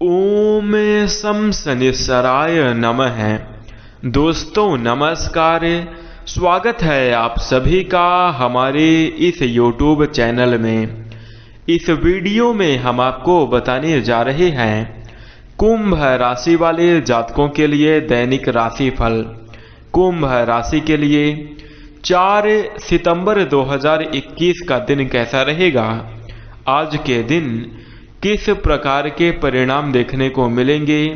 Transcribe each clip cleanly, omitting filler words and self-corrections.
ओम सम शनिश्चराय नमः। दोस्तों नमस्कार, स्वागत है आप सभी का हमारे इस YouTube चैनल में। इस वीडियो में हम आपको बताने जा रहे हैं कुंभ राशि वाले जातकों के लिए दैनिक राशि फल। कुंभ राशि के लिए 4 सितंबर 2021 का दिन कैसा रहेगा, आज के दिन किस प्रकार के परिणाम देखने को मिलेंगे,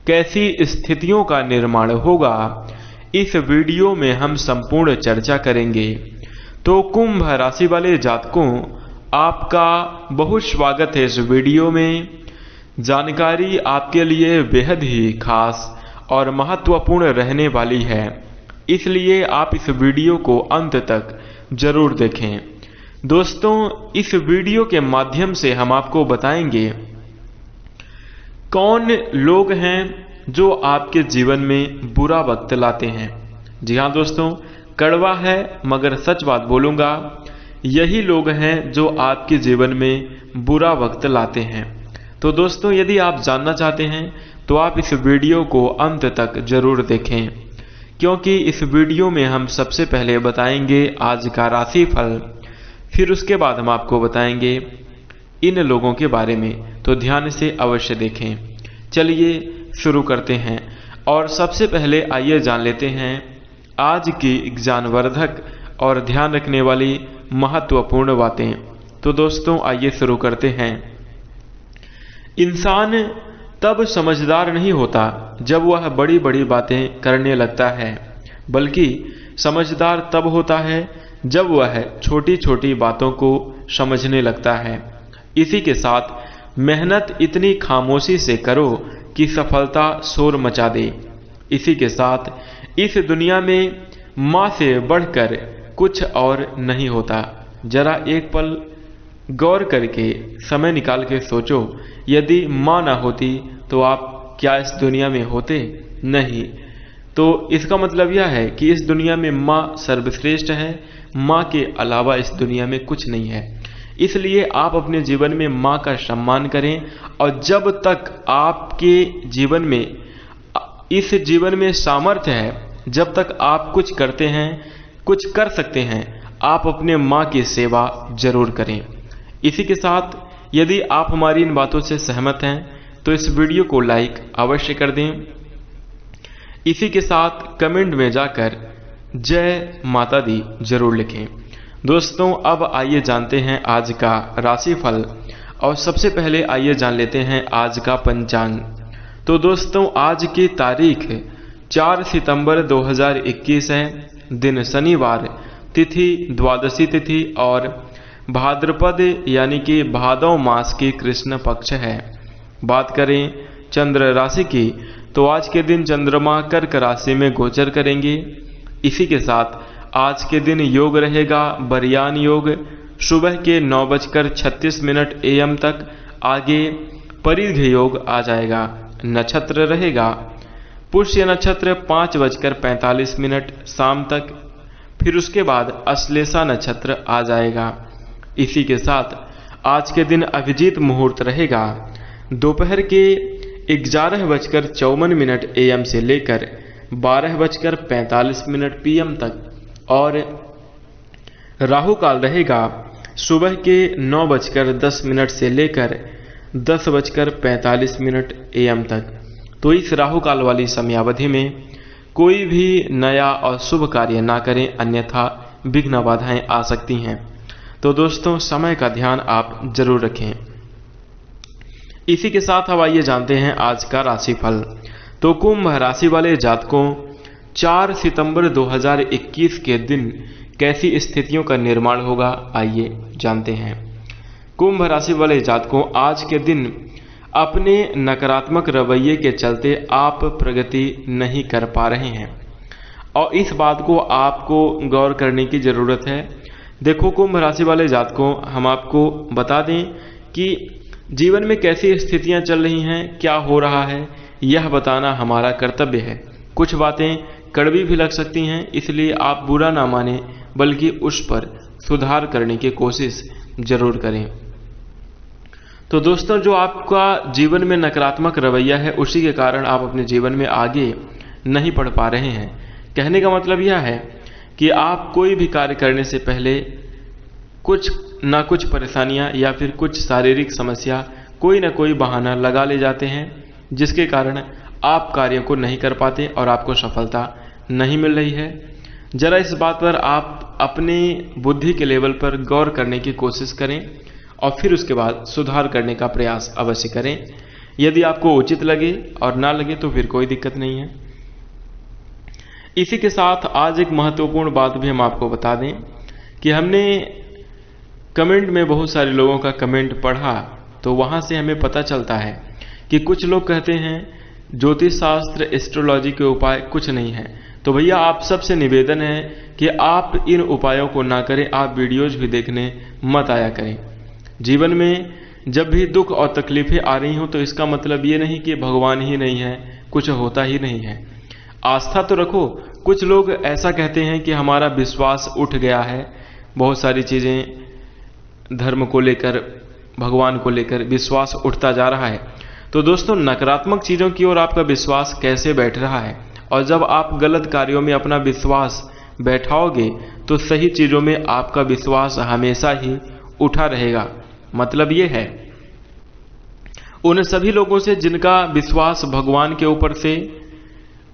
कैसी स्थितियों का निर्माण होगा, इस वीडियो में हम संपूर्ण चर्चा करेंगे। तो कुंभ राशि वाले जातकों, आपका बहुत स्वागत है इस वीडियो में। जानकारी आपके लिए बेहद ही खास और महत्वपूर्ण रहने वाली है, इसलिए आप इस वीडियो को अंत तक जरूर देखें। दोस्तों, इस वीडियो के माध्यम से हम आपको बताएंगे कौन लोग हैं जो आपके जीवन में बुरा वक्त लाते हैं। जी हाँ दोस्तों, कड़वा है मगर सच बात बोलूंगा, यही लोग हैं जो आपके जीवन में बुरा वक्त लाते हैं। तो दोस्तों, यदि आप जानना चाहते हैं तो आप इस वीडियो को अंत तक जरूर देखें, क्योंकि इस वीडियो में हम सबसे पहले बताएंगे आज का राशि फल, फिर उसके बाद हम आपको बताएंगे इन लोगों के बारे में। तो ध्यान से अवश्य देखें। चलिए शुरू करते हैं और सबसे पहले आइए जान लेते हैं आज की ज्ञानवर्धक और ध्यान रखने वाली महत्वपूर्ण बातें। तो दोस्तों आइए शुरू करते हैं। इंसान तब समझदार नहीं होता जब वह बड़ी बड़ी बातें करने लगता है, बल्कि समझदार तब होता है जब वह छोटी छोटी बातों को समझने लगता है। इसी के साथ मेहनत इतनी खामोशी से करो कि सफलता शोर मचा दे। इसी के साथ इस दुनिया में माँ से बढ़कर कुछ और नहीं होता। जरा एक पल गौर करके समय निकाल के सोचो, यदि माँ ना होती तो आप क्या इस दुनिया में होते? नहीं। तो इसका मतलब यह है कि इस दुनिया में माँ सर्वश्रेष्ठ है, माँ के अलावा इस दुनिया में कुछ नहीं है। इसलिए आप अपने जीवन में माँ का सम्मान करें, और जब तक आपके जीवन में इस जीवन में सामर्थ्य है, जब तक आप कुछ करते हैं, कुछ कर सकते हैं, आप अपने माँ की सेवा जरूर करें। इसी के साथ यदि आप हमारी इन बातों से सहमत हैं तो इस वीडियो को लाइक अवश्य कर दें। इसी के साथ कमेंट में जाकर जय माता दी जरूर लिखें। दोस्तों, अब आइए जानते हैं आज का राशिफल, और सबसे पहले आइए जान लेते हैं आज का पंचांग। तो दोस्तों, आज की तारीख 4 सितंबर 2021 है, दिन शनिवार, तिथि द्वादशी तिथि और भाद्रपद यानी कि भादव मास की कृष्ण पक्ष है। बात करें चंद्र राशि की, तो आज के दिन चंद्रमा कर्क राशि में गोचर करेंगे। इसी के साथ आज के दिन योग रहेगा बरयान योग, सुबह के 9:36 AM तक। आगे परिघ योग आ जाएगा। नक्षत्र रहेगा पुष्य नक्षत्र 5:45 शाम तक, फिर उसके बाद अश्लेषा नक्षत्र आ जाएगा। इसी के साथ आज के दिन अभिजीत मुहूर्त रहेगा दोपहर के 11:54 AM से लेकर 12:45 PM तक, और राहु काल रहेगा सुबह के 9:10 से लेकर 10:45 AM तक। तो इस राहु काल वाली समयावधि में कोई भी नया और शुभ कार्य ना करें, अन्यथा विघ्न बाधाएं आ सकती हैं। तो दोस्तों, समय का ध्यान आप जरूर रखें। इसी के साथ अब आइए जानते हैं आज का राशिफल। तो कुंभ राशि वाले जातकों, 4 सितंबर 2021 के दिन कैसी स्थितियों का निर्माण होगा, आइए जानते हैं। कुंभ राशि वाले जातकों, आज के दिन अपने नकारात्मक रवैये के चलते आप प्रगति नहीं कर पा रहे हैं, और इस बात को आपको गौर करने की ज़रूरत है। देखो कुंभ राशि वाले जातकों, हम आपको बता दें कि जीवन में कैसी स्थितियां चल रही हैं, क्या हो रहा है, यह बताना हमारा कर्तव्य है। कुछ बातें कड़वी भी लग सकती हैं, इसलिए आप बुरा ना माने, बल्कि उस पर सुधार करने की कोशिश जरूर करें। तो दोस्तों, जो आपका जीवन में नकारात्मक रवैया है उसी के कारण आप अपने जीवन में आगे नहीं बढ़ पा रहे हैं। कहने का मतलब यह है कि आप कोई भी कार्य करने से पहले कुछ ना कुछ परेशानियां या फिर कुछ शारीरिक समस्या, कोई ना कोई बहाना लगा ले जाते हैं, जिसके कारण आप कार्य को नहीं कर पाते और आपको सफलता नहीं मिल रही है। जरा इस बात पर आप अपने बुद्धि के लेवल पर गौर करने की कोशिश करें और फिर उसके बाद सुधार करने का प्रयास अवश्य करें। यदि आपको उचित लगे और ना लगे तो फिर कोई दिक्कत नहीं है। इसी के साथ आज एक महत्वपूर्ण बात भी हम आपको बता दें कि हमने कमेंट में बहुत सारे लोगों का कमेंट पढ़ा, तो वहां से हमें पता चलता है कि कुछ लोग कहते हैं ज्योतिष शास्त्र एस्ट्रोलॉजी के उपाय कुछ नहीं है। तो भैया आप सबसे निवेदन है कि आप इन उपायों को ना करें, आप वीडियोज भी देखने मत आया करें। जीवन में जब भी दुख और तकलीफें आ रही हों तो इसका मतलब ये नहीं कि भगवान ही नहीं है, कुछ होता ही नहीं है। आस्था तो रखो। कुछ लोग ऐसा कहते हैं कि हमारा विश्वास उठ गया है, बहुत सारी चीज़ें धर्म को लेकर, भगवान को लेकर विश्वास उठता जा रहा है। तो दोस्तों, नकारात्मक चीज़ों की ओर आपका विश्वास कैसे बैठ रहा है, और जब आप गलत कार्यों में अपना विश्वास बैठाओगे तो सही चीज़ों में आपका विश्वास हमेशा ही उठा रहेगा। मतलब ये है, उन सभी लोगों से जिनका विश्वास भगवान के ऊपर से,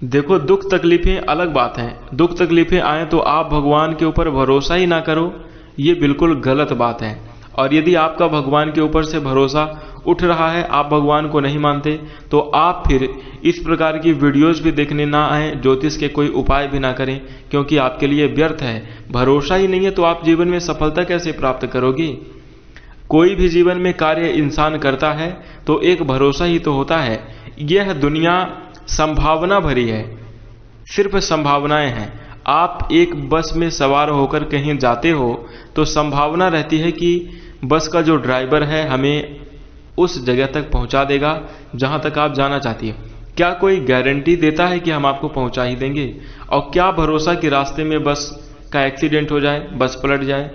देखो दुख तकलीफें अलग बात है, दुख तकलीफें आए तो आप भगवान के ऊपर भरोसा ही ना करो, ये बिल्कुल गलत बात है। और यदि आपका भगवान के ऊपर से भरोसा उठ रहा है, आप भगवान को नहीं मानते, तो आप फिर इस प्रकार की वीडियोस भी देखने ना आए, ज्योतिष के कोई उपाय भी ना करें, क्योंकि आपके लिए व्यर्थ है। भरोसा ही नहीं है तो आप जीवन में सफलता कैसे प्राप्त करोगे। कोई भी जीवन में कार्य इंसान करता है तो एक भरोसा ही तो होता है। यह दुनिया संभावना भरी है, सिर्फ संभावनाएं हैं। आप एक बस में सवार होकर कहीं जाते हो तो संभावना रहती है कि बस का जो ड्राइवर है हमें उस जगह तक पहुंचा देगा जहां तक आप जाना चाहती है। क्या कोई गारंटी देता है कि हम आपको पहुंचा ही देंगे? और क्या भरोसा कि रास्ते में बस का एक्सीडेंट हो जाए, बस पलट जाए,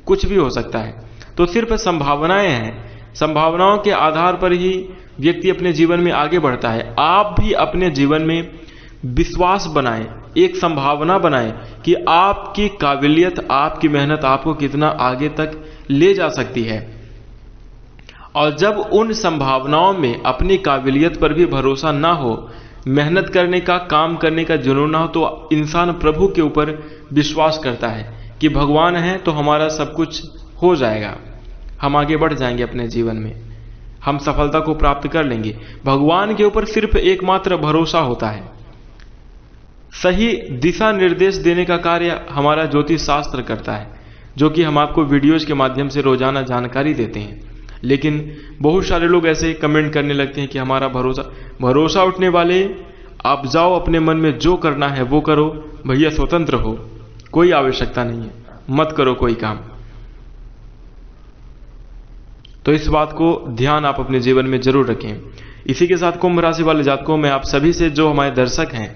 कुछ भी हो सकता है। तो सिर्फ संभावनाएं हैं, संभावनाओं के आधार पर ही व्यक्ति अपने जीवन में आगे बढ़ता है। आप भी अपने जीवन में विश्वास बनाएं, एक संभावना बनाएं कि आपकी काबिलियत, आपकी मेहनत आपको कितना आगे तक ले जा सकती है। और जब उन संभावनाओं में अपनी काबिलियत पर भी भरोसा ना हो, मेहनत करने का, काम करने का जुनून ना हो, तो इंसान प्रभु के ऊपर विश्वास करता है कि भगवान है तो हमारा सब कुछ हो जाएगा, हम आगे बढ़ जाएंगे अपने जीवन में, हम सफलता को प्राप्त कर लेंगे। भगवान के ऊपर सिर्फ एकमात्र भरोसा होता है। सही दिशा निर्देश देने का कार्य हमारा ज्योतिष शास्त्र करता है, जो कि हम आपको वीडियोज के माध्यम से रोजाना जानकारी देते हैं। लेकिन बहुत सारे लोग ऐसे कमेंट करने लगते हैं कि हमारा भरोसा उठने वाले, आप जाओ अपने मन में जो करना है वो करो, भैया स्वतंत्र हो, कोई आवश्यकता नहीं है, मत करो कोई काम। तो इस बात को ध्यान आप अपने जीवन में जरूर रखें। इसी के साथ कुंभ राशि वाले जातकों, मैं आप सभी से, जो हमारे दर्शक हैं,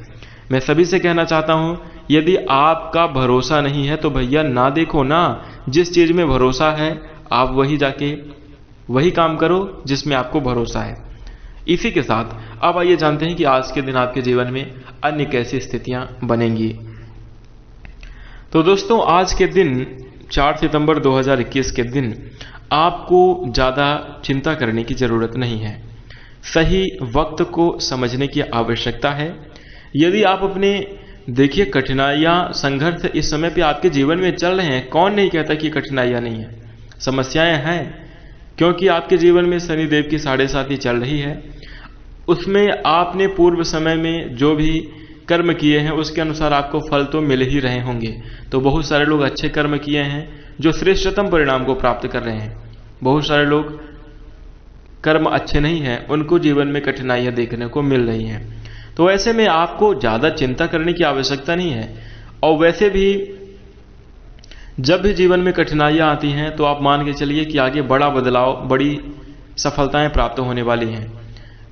मैं सभी से कहना चाहता हूं, यदि आपका भरोसा नहीं है तो भैया ना देखो ना। जिस चीज में भरोसा है आप वही जाके वही काम करो जिसमें आपको भरोसा है। इसी के साथ अब आइए जानते हैं कि आज के दिन आपके जीवन में अन्य कैसी स्थितियां बनेंगी। तो दोस्तों, आज के दिन 4 सितंबर 2021 के दिन आपको ज़्यादा चिंता करने की ज़रूरत नहीं है। सही वक्त को समझने की आवश्यकता है। यदि आप अपने, देखिए, कठिनाइयाँ, संघर्ष इस समय पे आपके जीवन में चल रहे हैं, कौन नहीं कहता कि कठिनाइयाँ नहीं है, समस्याएं हैं, क्योंकि आपके जीवन में शनिदेव की 7.5 चल रही है। उसमें आपने पूर्व समय में जो भी कर्म किए हैं उसके अनुसार आपको फल तो मिल ही रहे होंगे। तो बहुत सारे लोग अच्छे कर्म किए हैं जो श्रेष्ठतम परिणाम को प्राप्त कर रहे हैं। बहुत सारे लोग कर्म अच्छे नहीं हैं, उनको जीवन में कठिनाइयां देखने को मिल रही हैं। तो ऐसे में आपको ज़्यादा चिंता करने की आवश्यकता नहीं है। और वैसे भी जब भी जीवन में कठिनाइयां आती हैं तो आप मान के चलिए कि आगे बड़ा बदलाव, बड़ी सफलताएं प्राप्त होने वाली हैं,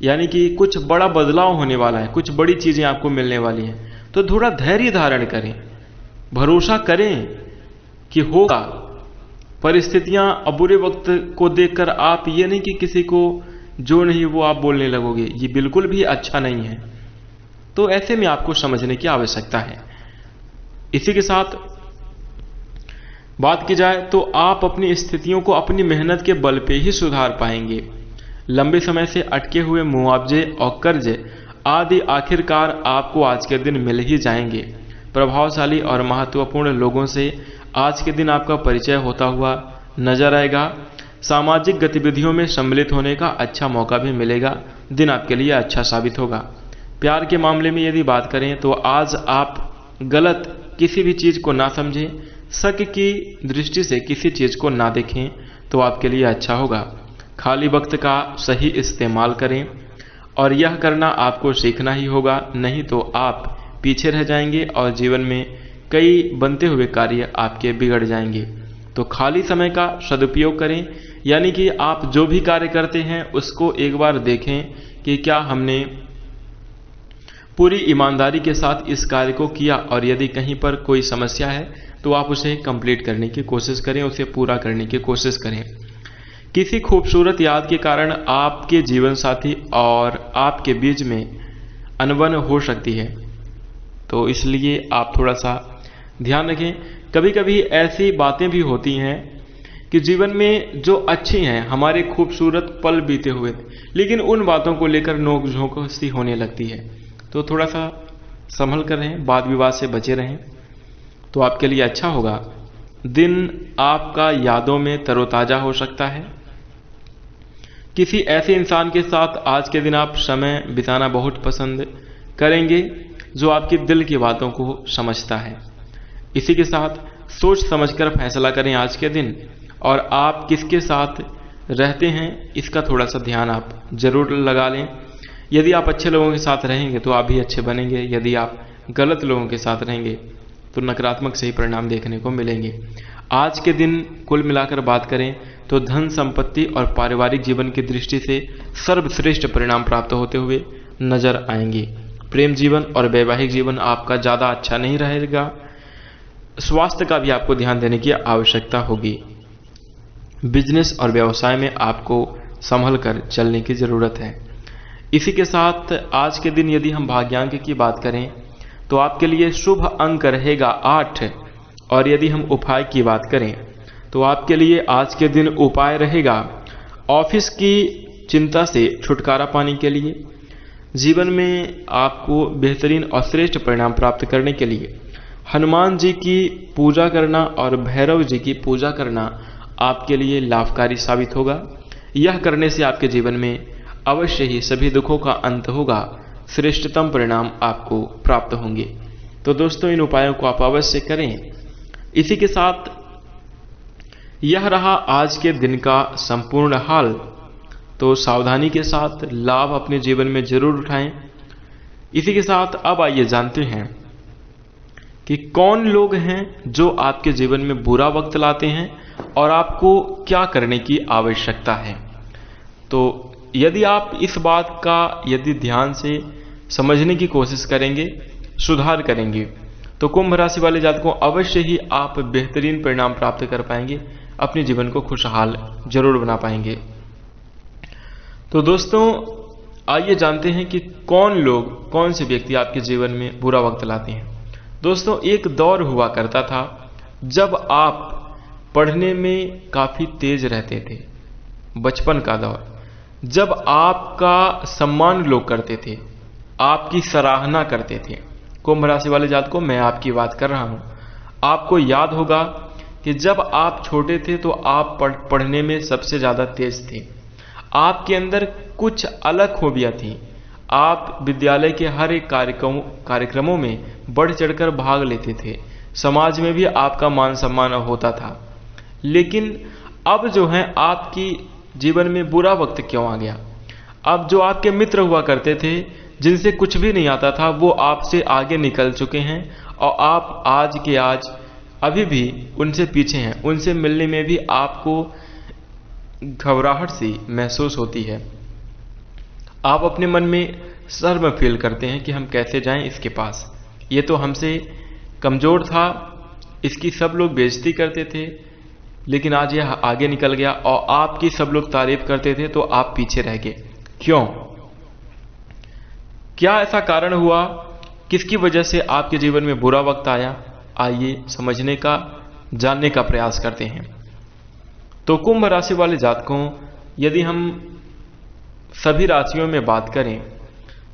यानी कि कुछ बड़ा बदलाव होने वाला है, कुछ बड़ी चीज़ें आपको मिलने वाली हैं। तो थोड़ा धैर्य धारण करें, भरोसा करें कि होगा, परिस्थितियां और बुरे वक्त को देखकर आप ये नहीं कि किसी को जो नहीं वो आप बोलने लगोगे, ये बिल्कुल भी अच्छा नहीं है। तो ऐसे में आपको समझने की आवश्यकता है। इसी के साथ बात की जाए तो आप अपनी स्थितियों को अपनी मेहनत के बल पे ही सुधार पाएंगे। लंबे समय से अटके हुए मुआवजे और कर्ज आदि आखिरकार आपको आज के दिन मिल ही जाएंगे। प्रभावशाली और महत्वपूर्ण लोगों से आज के दिन आपका परिचय होता हुआ नजर आएगा। सामाजिक गतिविधियों में सम्मिलित होने का अच्छा मौका भी मिलेगा। दिन आपके लिए अच्छा साबित होगा। प्यार के मामले में यदि बात करें तो आज आप गलत किसी भी चीज को ना समझें, शक की दृष्टि से किसी चीज को ना देखें तो आपके लिए अच्छा होगा। खाली वक्त का सही इस्तेमाल करें और यह करना आपको सीखना ही होगा, नहीं तो आप पीछे रह जाएंगे और जीवन में कई बनते हुए कार्य आपके बिगड़ जाएंगे। तो खाली समय का सदुपयोग करें, यानी कि आप जो भी कार्य करते हैं उसको एक बार देखें कि क्या हमने पूरी ईमानदारी के साथ इस कार्य को किया, और यदि कहीं पर कोई समस्या है तो आप उसे कंप्लीट करने की कोशिश करें, उसे पूरा करने की कोशिश करें। किसी खूबसूरत याद के कारण आपके जीवन साथी और आपके बीच में अनबन हो सकती है, तो इसलिए आप थोड़ा सा ध्यान रखें। कभी कभी ऐसी बातें भी होती हैं कि जीवन में जो अच्छी हैं, हमारे खूबसूरत पल बीते हुए, लेकिन उन बातों को लेकर नोक झोंक सी होने लगती है। तो थोड़ा सा संभल कर रहें, वाद विवाद से बचे रहें तो आपके लिए अच्छा होगा। दिन आपका यादों में तरोताजा हो सकता है। किसी ऐसे इंसान के साथ आज के दिन आप समय बिताना बहुत पसंद करेंगे जो आपके दिल की बातों को समझता है। इसी के साथ सोच समझकर फैसला करें आज के दिन, और आप किसके साथ रहते हैं इसका थोड़ा सा ध्यान आप जरूर लगा लें। यदि आप अच्छे लोगों के साथ रहेंगे तो आप भी अच्छे बनेंगे, यदि आप गलत लोगों के साथ रहेंगे तो नकारात्मक सही परिणाम देखने को मिलेंगे। आज के दिन कुल मिलाकर बात करें तो धन संपत्ति और पारिवारिक जीवन की दृष्टि से सर्वश्रेष्ठ परिणाम प्राप्त होते हुए नजर आएंगे। प्रेम जीवन और वैवाहिक जीवन आपका ज़्यादा अच्छा नहीं रहेगा। स्वास्थ्य का भी आपको ध्यान देने की आवश्यकता होगी। बिजनेस और व्यवसाय में आपको संभल कर चलने की ज़रूरत है। इसी के साथ आज के दिन यदि हम भाग्यांक की बात करें तो आपके लिए शुभ अंक रहेगा 8, और यदि हम उपाय की बात करें तो आपके लिए आज के दिन उपाय रहेगा ऑफिस की चिंता से छुटकारा पाने के लिए। जीवन में आपको बेहतरीन और श्रेष्ठ परिणाम प्राप्त करने के लिए हनुमान जी की पूजा करना और भैरव जी की पूजा करना आपके लिए लाभकारी साबित होगा। यह करने से आपके जीवन में अवश्य ही सभी दुखों का अंत होगा, श्रेष्ठतम परिणाम आपको प्राप्त होंगे। तो दोस्तों, इन उपायों को आप अवश्य करें। इसी के साथ यह रहा आज के दिन का संपूर्ण हाल। तो सावधानी के साथ लाभ अपने जीवन में जरूर उठाएं। इसी के साथ अब आइए जानते हैं कि कौन लोग हैं जो आपके जीवन में बुरा वक्त लाते हैं और आपको क्या करने की आवश्यकता है। तो यदि आप इस बात का यदि ध्यान से समझने की कोशिश करेंगे, सुधार करेंगे, तो कुंभ राशि वाले जातकों अवश्य ही आप बेहतरीन परिणाम प्राप्त कर पाएंगे, अपने जीवन को खुशहाल जरूर बना पाएंगे। तो दोस्तों, आइए जानते हैं कि कौन लोग, कौन से व्यक्ति आपके जीवन में बुरा वक्त लाते हैं। दोस्तों, एक दौर हुआ करता था जब आप पढ़ने में काफी तेज रहते थे, बचपन का दौर, जब आपका सम्मान लोग करते थे, आपकी सराहना करते थे। कुंभ राशि वाले जातकों, मैं आपकी बात कर रहा हूं। आपको याद होगा कि जब आप छोटे थे तो आप पढ़ने में सबसे ज्यादा तेज थे। आपके अंदर कुछ अलग खूबियां थी। आप विद्यालय के हर एक कार्यक्रमों में बढ़ चढ़कर भाग लेते थे। समाज में भी आपका मान सम्मान होता था। लेकिन अब जो है आपकी जीवन में बुरा वक्त क्यों आ गया? अब जो आपके मित्र हुआ करते थे, जिनसे कुछ भी नहीं आता था, वो आपसे आगे निकल चुके हैं और आप आज के आज अभी भी उनसे पीछे हैं। उनसे मिलने में भी आपको घबराहट सी महसूस होती है। आप अपने मन में शर्म फील करते हैं कि हम कैसे जाएं इसके पास, ये तो हमसे कमजोर था, इसकी सब लोग बेइज्जती करते थे, लेकिन आज यह आगे निकल गया और आपकी सब लोग तारीफ करते थे तो आप पीछे रह गए। क्यों? क्या ऐसा कारण हुआ? किसकी वजह से आपके जीवन में बुरा वक्त आया? आइए समझने का, जानने का प्रयास करते हैं। तो कुंभ राशि वाले जातकों, यदि हम सभी राशियों में बात करें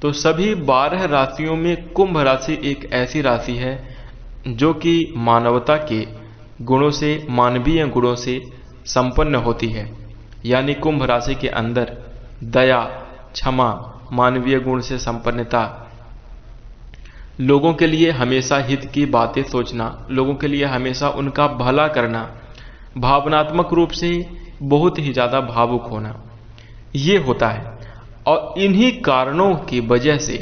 तो सभी 12 राशियों में कुंभ राशि एक ऐसी राशि है जो कि मानवता के गुणों से, मानवीय गुणों से संपन्न होती है। यानी कुंभ राशि के अंदर दया, क्षमा, मानवीय गुण से संपन्नता, लोगों के लिए हमेशा हित की बातें सोचना, लोगों के लिए हमेशा उनका भला करना, भावनात्मक रूप से बहुत ही ज्यादा भावुक होना, ये होता है। और इन्हीं कारणों की वजह से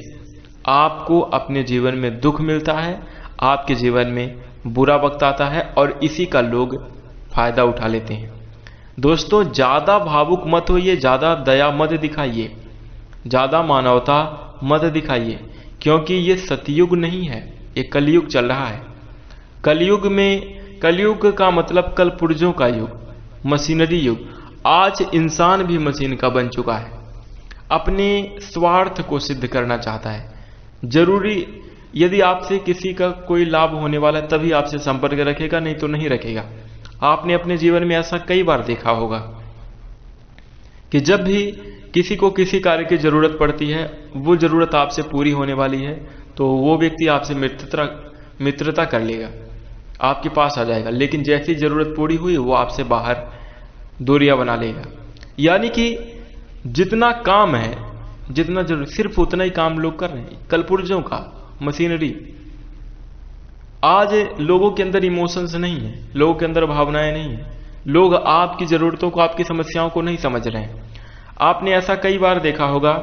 आपको अपने जीवन में दुख मिलता है, आपके जीवन में बुरा वक्त आता है और इसी का लोग फायदा उठा लेते हैं। दोस्तों, ज्यादा भावुक मत होइए, ज्यादा दया मत दिखाइए, ज्यादा मानवता मत दिखाइए, क्योंकि ये सतयुग नहीं है, ये कलयुग चल रहा है। कलयुग में, कलयुग का मतलब कल पुर्जों का युग, मशीनरी युग। आज इंसान भी मशीन का बन चुका है, अपने स्वार्थ को सिद्ध करना चाहता है। जरूरी यदि आपसे किसी का कोई लाभ होने वाला है तभी आपसे संपर्क रखेगा, नहीं तो नहीं रखेगा। आपने अपने जीवन में ऐसा कई बार देखा होगा कि जब भी किसी को किसी कार्य की जरूरत पड़ती है, वो जरूरत आपसे पूरी होने वाली है तो वो व्यक्ति आपसे मित्रता कर लेगा, आपके पास आ जाएगा, लेकिन जैसी जरूरत पूरी हुई वो आपसे बाहर दूरियां बना लेगा। यानी कि जितना काम है, जितना जरूरी, सिर्फ उतना ही काम लोग कर रहे हैं। कलपुर्जों का मशीनरी। आज लोगों के अंदर इमोशंस नहीं है, लोगों के अंदर भावनाएं नहीं है, लोग आपकी जरूरतों को, आपकी समस्याओं को नहीं समझ रहे हैं। आपने ऐसा कई बार देखा होगा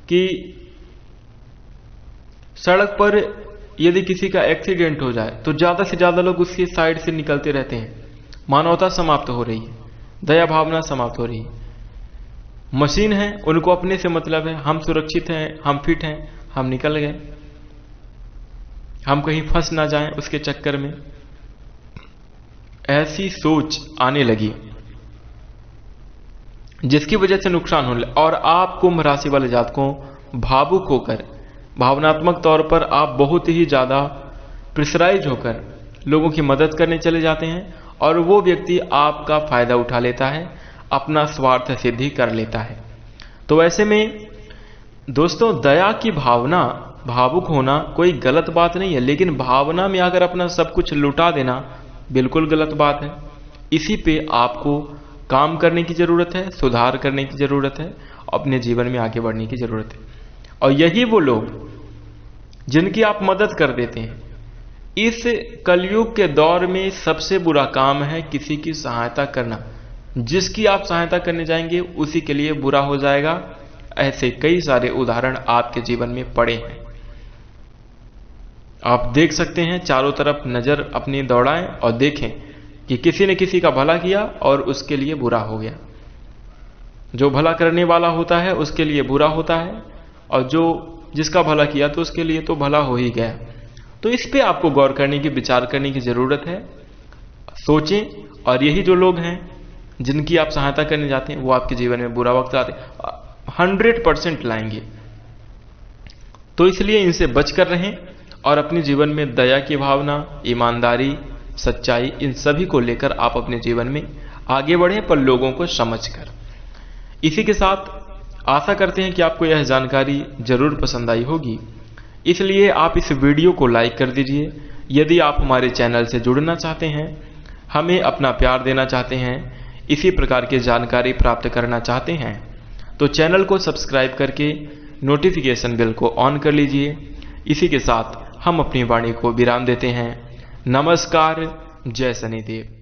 कि सड़क पर यदि किसी का एक्सीडेंट हो जाए तो ज्यादा से ज्यादा लोग उसकी साइड से निकलते रहते हैं। मानवता समाप्त हो रही है, दया भावना समाप्त हो रही है। मशीन है, उनको अपने से मतलब है, हम सुरक्षित हैं, हम फिट हैं, हम निकल गए, हम कहीं फंस ना जाएं उसके चक्कर में। ऐसी सोच आने लगी जिसकी वजह से नुकसान होने लगा। और आप कुंभ राशि वाले जातकों, भावुक होकर, भावनात्मक तौर पर आप बहुत ही ज्यादा प्रेशराइज होकर लोगों की मदद करने चले जाते हैं और वो व्यक्ति आपका फायदा उठा लेता है, अपना स्वार्थ सिद्धि कर लेता है। तो ऐसे में दोस्तों, दया की भावना, भावुक होना कोई गलत बात नहीं है, लेकिन भावना में अगर अपना सब कुछ लुटा देना बिल्कुल गलत बात है। इसी पे आपको काम करने की जरूरत है, सुधार करने की जरूरत है, अपने जीवन में आगे बढ़ने की जरूरत है। और यही वो लोग जिनकी आप मदद कर देते हैं। इस कलयुग के दौर में सबसे बुरा काम है किसी की सहायता करना। जिसकी आप सहायता करने जाएंगे उसी के लिए बुरा हो जाएगा। ऐसे कई सारे उदाहरण आपके जीवन में पड़े हैं, आप देख सकते हैं। चारों तरफ नजर अपनी दौड़ाएं और देखें कि किसी ने किसी का भला किया और उसके लिए बुरा हो गया। जो भला करने वाला होता है उसके लिए बुरा होता है, और जो जिसका भला किया तो उसके लिए तो भला हो ही गया। तो इस पे आपको गौर करने की, विचार करने की जरूरत है। सोचें। और यही जो लोग हैं जिनकी आप सहायता करने जाते हैं वो आपके जीवन में बुरा वक्त आते 100% लाएंगे। तो इसलिए इनसे बचकर रहें और अपने जीवन में दया की भावना, ईमानदारी, सच्चाई, इन सभी को लेकर आप अपने जीवन में आगे बढ़ें, पर लोगों को समझकर। इसी के साथ आशा करते हैं कि आपको यह जानकारी जरूर पसंद आई होगी, इसलिए आप इस वीडियो को लाइक कर दीजिए। यदि आप हमारे चैनल से जुड़ना चाहते हैं, हमें अपना प्यार देना चाहते हैं, इसी प्रकार की जानकारी प्राप्त करना चाहते हैं, तो चैनल को सब्सक्राइब करके नोटिफिकेशन बेल को ऑन कर लीजिए। इसी के साथ हम अपनी वाणी को विराम देते हैं। नमस्कार, जय शनिदेव।